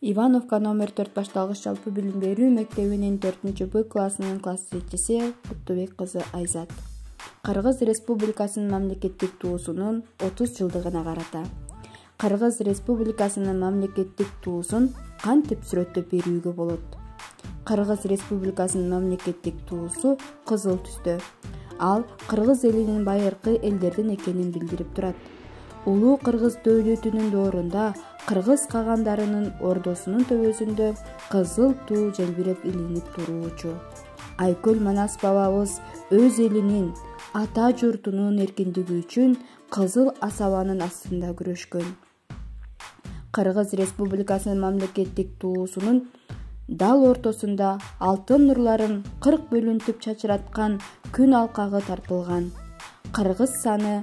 Ивановка номер 4 башталгыч жалпы билим берүү мектебинин 4-Б классынын класс жетичиси Куттубек кызы Айзат. Кыргыз Республикасынын мамлекеттик туусунун 30 жылдыгына карата. Кыргыз Республикасынын мамлекеттик туусун кантип сүрөттөп берүүгө болот? Кыргыз Республикасынын мамлекеттик туусу кызыл түстө. Ал кыргыз элинин байыркы элдерден экенин билдирип турат. Улуу Кыргыз дөөлөтүнүн доорунда кыргыз кагандарынын ордосунун төбөсүндө кызыл туу желбиреп илинип туруучу. Айкөл Манас бабабыз өз элинин, ата журтунун эркиндиги үчүн кызыл асабанын астында күрөшкөн. Кыргыз Республикасынын мамлекеттик туусунун дал ортосунда алтын нурларын 40 бөлүнтүп чачыраткан күн алкагы тартылган. Кыргыз саны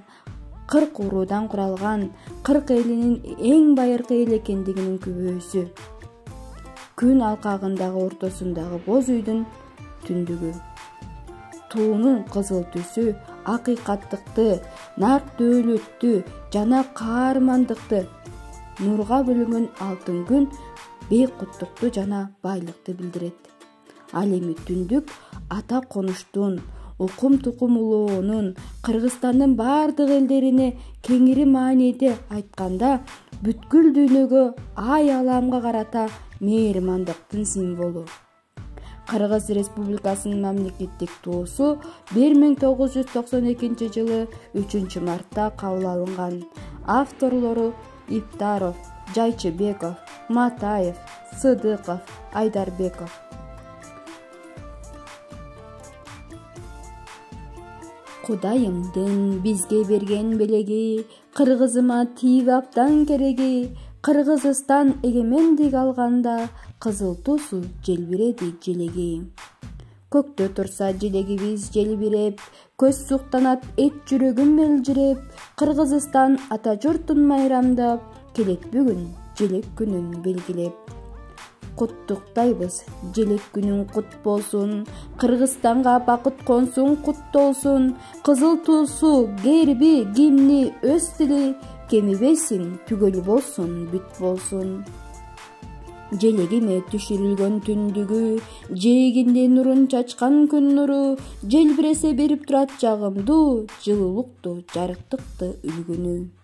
40 уруудан куралган 40 элинин эң байыркы эл экендигинин күбөсү. Күн алкагындагы ортосундагы боз үйдүн түндүгү. Туунун кызыл түсү акыйкаттыкты, нарк дөөлөттү жана каармандыкты, нурга бөлөнгөн алтын күн бейкуттукту жана байлыкты билдирет. Ал эми түндүк ата конуштун, укум тукум улуунун, Кыргызстандын бардык элдерине кеңири мааниде айтканда бүткүл дүйнөгө ай аламга карата мээримандыктын символу. Кыргыз Республикасынын мамлекеттик туусу 1992 жылы 3-мартта кабыл алынган. Авторлору Иптаров, Жайчыбеков, Матаев, Сыдыков, Айдарбеков. Кудайымдын бизге берген белеги, кыргызыма тийип абдан кереги. Кыргызстан эгемендик алганда кызыл туусу желбиреди желеги. Көктө турса желегибиз желбиреп, көз суктанат эт жүрөгүм элжиреп. Кыргызстан ата журтун майрамдап, келет бүгүн желек күнүн белгилеп. Куттуктайбыз, желек күнүң кут болсун, Кыргызстанга бакыт консун, куттолсун. Кызыл туусу, герби, гимни, өз тили кемибесин, түгөл болсун, бүт болсун. Желегиме түшүрүлгөн түндүгү, жээгинде нурун чачкан күн нуру, желбиресе берип турат жагымдуу, жылуулукту, жарыктыкты үлгүнү.